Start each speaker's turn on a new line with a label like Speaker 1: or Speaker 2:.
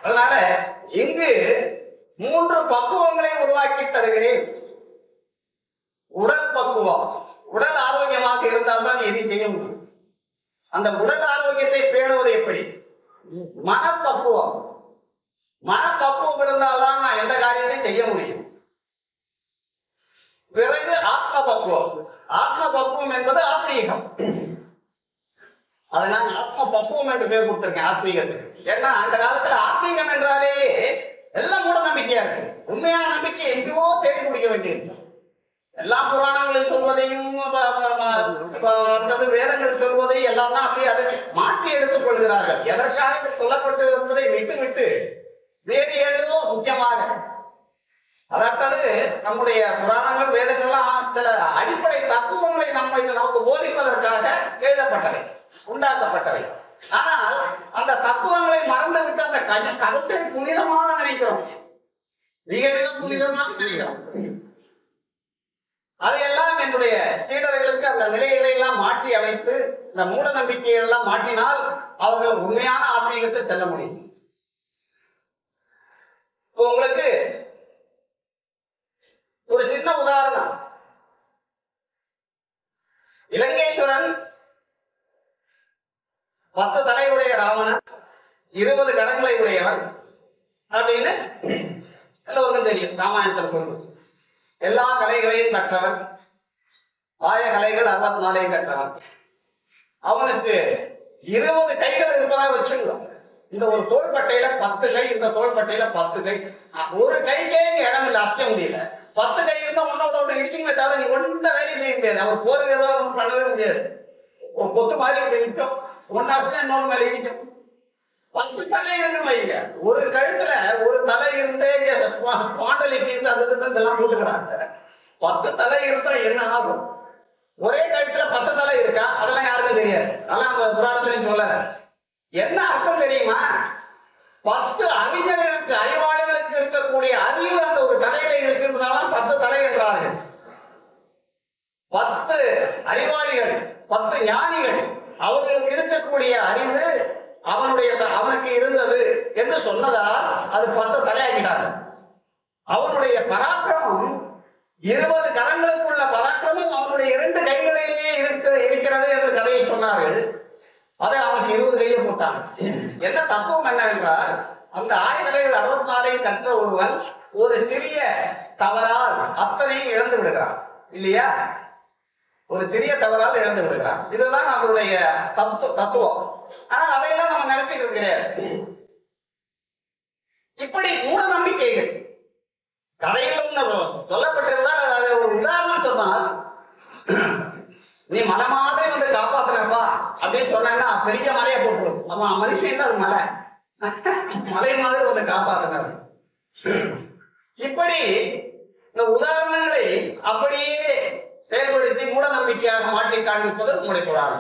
Speaker 1: அதனால இங்கு 3 பக்குவங்களை உருவாக்கி தருகிறேன். உடல் பக்குவம், உடல் ஆரோக்கியமாக இருந்தால்தான் எதை செய்ய முடியும். அந்த உடல் ஆரோக்கியத்தை பேணுவது எப்படி? மனப்பக்குவம், மனப்பக்குவம் இருந்தால்தான் நான் எந்த காரியத்தையும் செய்ய முடியும். பிறகு ஆத்ம பக்குவம். ஆத்ம பக்குவம் என்பது ஆத்மீகம். அதை நான் ஆத்ம பக்குவம் என்று பேர் கொடுத்திருக்கேன் ஆத்மீகத்துக்கு. ஏன்னா அந்த காலத்துல ஆத்மீகம் என்றாலே எல்லாம் மூட நம்பிக்கையா இருக்கு. உண்மையான நம்பிக்கை எங்கேயோ தேடி குடிக்க வேண்டியிருக்கு. எல்லா புராணங்களும் சொல்வதையும் வேதங்கள் சொல்வதையும் எல்லாம் தான் அப்படியே அதை மாற்றி எடுத்துக் கொள்கிறார்கள். எதற்காக சொல்லப்பட்டு இருப்பதை விட்டு விட்டு வேறு ஏதோ முக்கியமாக அதாவது நம்முடைய புராணங்கள் வேதங்கள்லாம் சில அடிப்படை தத்துவங்களை நமக்கு போதிப்பதற்காக எழுதப்பட்டவை, உண்டாக்கப்பட்டவை. ஆனால் அந்த தத்துவங்களை மறந்து விட்டு அந்த கருத்தை புனிதமாக நினைக்கிறோம், மிக மிக புனிதமாக நினைக்கிறோம். அதையெல்லாம் என்னுடைய சீடர்களுக்கு அந்த நிலைகளை எல்லாம் மாற்றி அமைத்து இந்த மூட நம்பிக்கைகள் எல்லாம் மாற்றினால் அவர்கள் உண்மையான ஆத்மீகத்தை செல்ல முடியும். உங்களுக்கு ஒரு சின்ன உதாரணம். இலங்கேஸ்வரன் 10 தலையுடைய ராவணன், 20 கரங்களை உடையவன் அப்படின்னு எல்லோருக்கும் தெரியும். ராமாயணத்தில் சொல்லுவது எல்லா கலைகளையும் கற்றவன், ஆய கலைகள் 64 கற்றவன். அவனுக்கு 20 கைகள் இருப்பதாக வச்சுக்கிறோம். இந்த ஒரு தோள்பட்டையில 10 கை, இந்த தோள்பட்டையில 10 கை. ஒரு கைக்கே இடம் இல்லை, அசைக்க முடியல. 10 கை இருந்தா ஒன்னோட இசிங்கை தவிர நீ ஒன்ன வேலையும் செய்ய முடியாது. அவர் போறதா பண்ணவே முடியாது. ஒரு கொத்து மாதிரி இப்படி நிற்கும், ஒன்னாசம் இன்னொரு மாதிரி நிற்கும். 10 தலை இருந்து வைங்க. ஒரு கழுத்துல ஒரு தலை இருந்தே பாண்டலி பீஸ் அது இதெல்லாம் போட்டுக்கிறாங்க. 10 தலை இருந்தா என்ன ஆகும்? ஒரே கழுத்துல 10 தலை இருக்கா? அதெல்லாம் யாருக்கும் தெரியாது. அதெல்லாம் நம்ம புராணத்திலையும் சொல்ல. என்ன அர்த்தம் தெரியுமா? 10 அறிஞர்களுக்கு, அறிவாளிகளுக்கு இருக்கக்கூடிய அறிவு அந்த ஒரு தலையில இருக்கிறதுனால 10 தலை என்றார்கள். 10 அறிவாளிகள், 10 ஞானிகள், அவர்களுக்கு இருக்கக்கூடிய அறிவு அவனுக்கு இருந்தது என்று சொன்னதால் அது 10 தலையாகிட்டாங்க. அவனுடைய பராக்கிரமம் 20 கரங்களுக்குள்ள பராக்கிரமம் அவனுடைய 2 கைகளிலேயே இருக்கிறது என்று கதையை சொன்னார்கள். அதை அவனுக்கு 20 கையை போட்டாங்க. என்ன தத்துவம் என்னவென்றால், அந்த ஆயுதங்கள் 64 கற்ற ஒருவன் ஒரு சிறிய தவறால் அத்தனையும் இழந்து விடுகிறான் இல்லையா? ஒரு சிறிய தவறால் இழந்து விடுகிறான். இதுதான் நம்மளுடைய தத்துவம். ஆனால் அதையெல்லாம் நம்ம நினைச்சுக்கிறது கிடையாது. இப்படி மூட நம்பிக்கைகள் கதையில் சொல்லப்பட்டிருந்தால் ஒரு உதாரணம் சொன்னால், நீ மலை மாதிரி வந்து காப்பாத்துறப்பா அப்படின்னு சொன்னா பெரிய மலையை போட்டுரும். அவன் மனுஷன் அது மலை மலை மாதிரி வந்து காப்பாத்துனார். இப்படி இந்த உதாரணங்களை அப்படியே செயல்படுத்தி மூட நம்பிக்கையாக மாற்றி காண்பிப்பது நம்முடைய புராணம்.